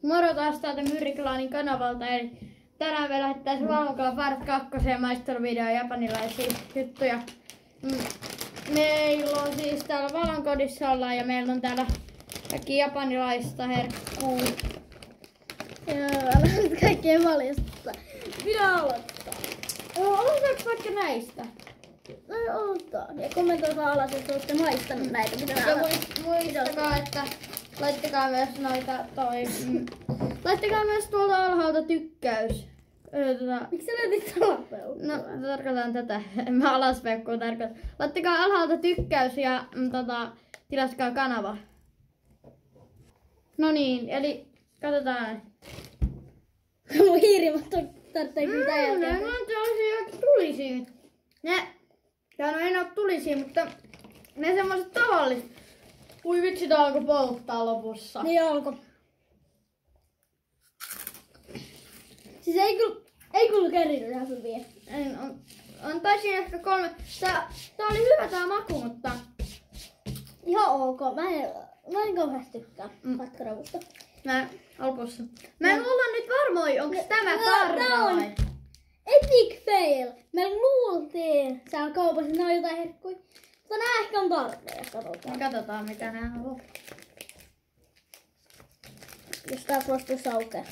Moro taas täältä Myrriklaanin kanavalta, eli tänään me lähettäisiin Valokala Part 2 maisteluvideo japanilaisia juttuja. Meillä on siis täällä Valonkodissa ollaan ja meillä on täällä kaikki japanilaista herkkuu. Joo, älä nyt kaikkea valjastaa. Minä aloittaa. Aloitetaanko vaikka näistä? No aloitetaan. Ja kommentoikaa alas, jos olette maistanut näitä. Mitä Ja muistakaa, että laittakaa myös laittakaa myös tuolta alhaalta tykkäys. Miksi sä laitit alapeukkuun? No, tarkoitan tätä. Mä alaspeukkuun tarkoitan. Laittakaa alhaalta tykkäys ja tilaskaa kanava. No niin, eli katsotaan. Mun hiirimat tarvitsee kyllä tämän jälkeen. Ne on tällaisia tulisia. No ei ne oo tulisia, mutta ne semmoset tavalliset. Ui vitsi, tää alkoi polttaa lopussa. Niin alkoi. Siis ei kyllä kerinyt ihan hyviä. On taisin ehkä 3. Tää oli hyvä tää maku, mutta Ihan ok. Mä en kauheasti tykkää katkaravusta. lopussa. Mä en olla nyt varmoin, onks tämä tarra vai? Epic fail. Me luultiin siellä kaupassa, että ne on jotain herkkuja. Mutta nää ehkä on tarpeja. Katsotaan. Katsotaan mitä nää on. Jos tää suostuu saukea.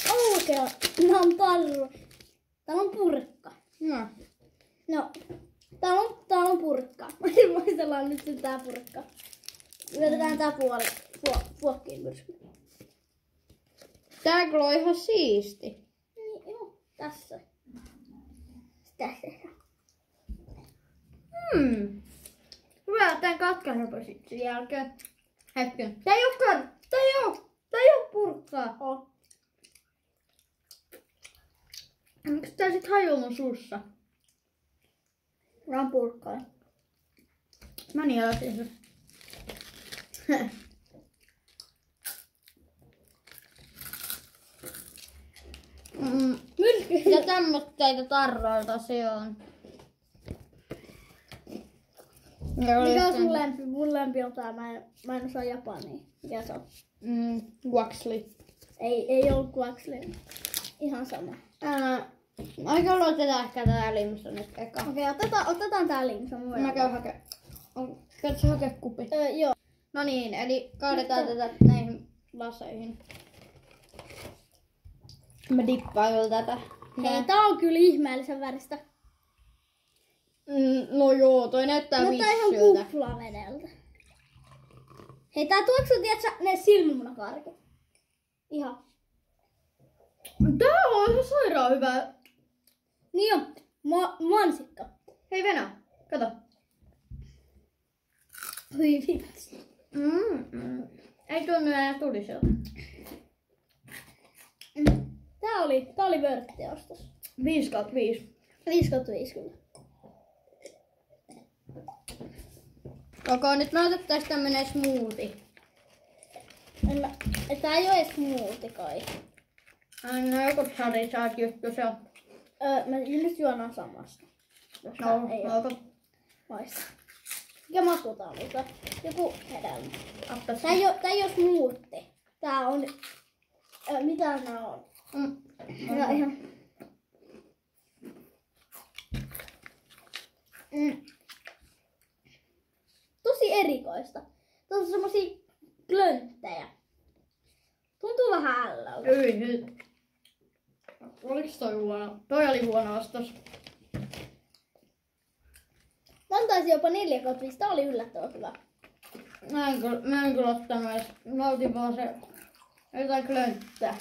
Aukea. Nää on tarru. Täällä on purkka. No. Täällä on purkka. Maistellaan nyt sit tää purkka. Yritetään tää puokkiin myrsky. Tää kyllä on ihan siisti. Niin, joo. Tässä. Tässä. Hyvä, tän katkaisupa sit sen jälkeen. Hetken. Tää ei oo purkkaa. Oh. Onks tää sit hajunut suussa? Tää on purkkaa. Mä nielasin sen. Myrsky. Ja tämmötteitä tarroilta se on. Mikä on sun lempi? Mun lempi on tää. Mä en osaa japania. Mikä se on? Guaxli. Ei ollut Quaxley. Ihan sama. Aika aloitetaan ehkä tää limsa nyt eka. Okei, otetaan tää limsa. Mä käyn hakee. Käytkö sä hakee kupi? Joo. No niin, eli kaadetaan tätä näihin laseihin. Mä dippaan kyllä tätä. Hei, tää on kyllä ihmeellisen väristä. No joo, toi näyttää Mutta ihan vissyltä. kuplavedeltä. Hei, tää tuoksuu, tiiätsä, ne silmämunakarkit. Ihan. Tää on ihan sairaan hyvä. Niin on. Mansikka. Hei Venä, kato. Oi vitsi. Ei tunnu enää tuliselta. Tää oli vörttiostos. 5/5. 5/5 kyllä. Nyt me otettais tämmönen smoothie. Tää ei oo edes smoothie kai. No joku sarisaat juttu se on. Mä nyt juon samasta. No, ei oo maista. Mikä maku tää on? Joku hedelmä. Tää ei oo smoothie. Tää on... mitä nää on? Ihan... Tosi erikoista. Tuossa on semmosia klönttejä. Tuntuu vähän ällältä. Ei. Oliks toi huono? Toi oli huono ostos. Mä antaisin jopa 4/5. Tää oli yllättävän hyvä. Mä en kyllä ottanut edes. Mä otin vaan se jotain klönttää.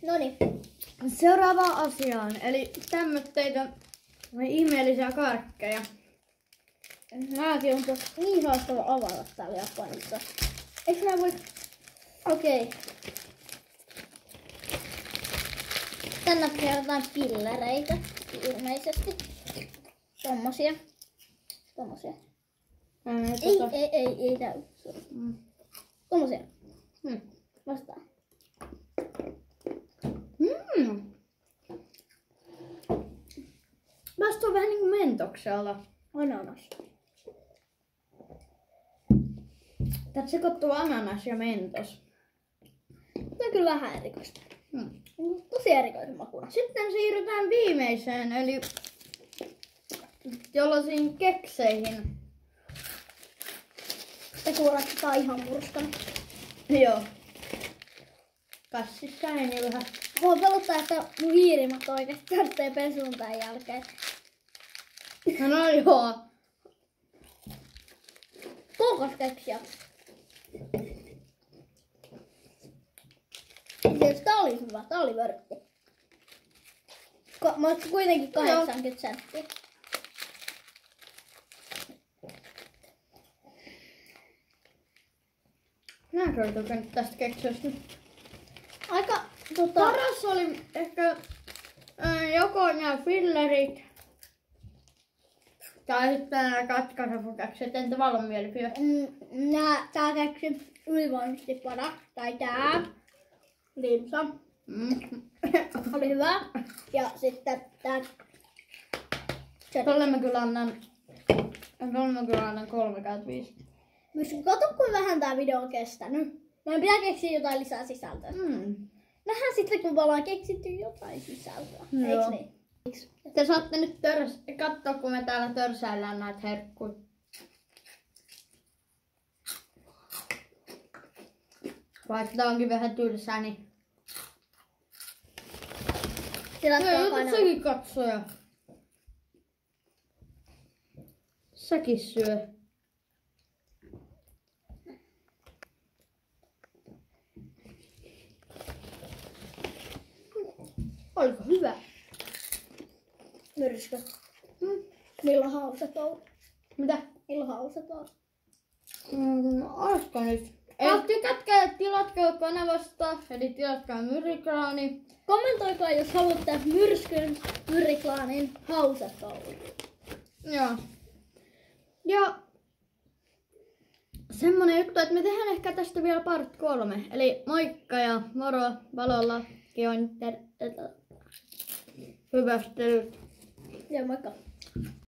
Noniin. Seuraavaan asiaan. Eli tämmötteitä ihmeellisiä karkkeja. Nääkin on tossa niin haastava avata täällä Japanissa. Eiks nää voi... Okei. Tänne kerrotaan pillereitä. Ilmeisesti. Tommosia. Ei tää. Tommosia. Vastaan. Maistuu vähän niinku mentokselta. Ananas. Tää sekoittuu ananas ja mentos. Tämä on kyllä vähän erikoista. Hmm. Tosi erikoisen makuna. Sitten siirrytään viimeiseen, eli jollaisiin kekseihin. Se kuulostaa ihan murskana. Joo. Kassissa meni vähän. Mua pelottaa, että mun hiirimat oikeesti tarvitsee pesuun tämän jälkeen. No joo. Kookoskeksiä. Tää oli hyvä, tää oli vörtti. Maksoi kuitenkin 80 senttiä. Näinkö oli tykännyt tästä keksiöstä? Aika Paras oli ehkä joko nämä fillerit tai sitten nämä katkaisupukeksit. Entä Valon mielipide? Tää keksi ylivoimaisesti paras. Tai tää limsa. Oli hyvä. Ja sitten tää... Tolle mä kyllä annan 3/5. Myös kato, kun vähän tää video on kestänyt. Meidän pitää keksiä jotain lisää sisältöä. Nähdään sitten, kun me ollaan keksitty jotain sisältöä. Joo. Eiks niin? Te saatte nyt katsoa, kun me täällä törsäillään näitä herkkuja. Vaikka tää onkin vähän tylsää, niin... Säkin katsoja. Säkin syö. Oliko hyvä? Myrskö. Milloin hauset on? Mitä? Milloin hauset on? Olisiko nyt? Jos tykätkää, tilatkaa kanavasta, eli tilatkaa Myriklaani. Kommentoikaa, jos haluatte Myrskyn Myriklaanin hausetoulun. Joo. Ja semmonen juttu, että me tehdään ehkä tästä vielä part 3. Eli moikka ja moro, Valollakin on hyvästelyt. Ja moikka.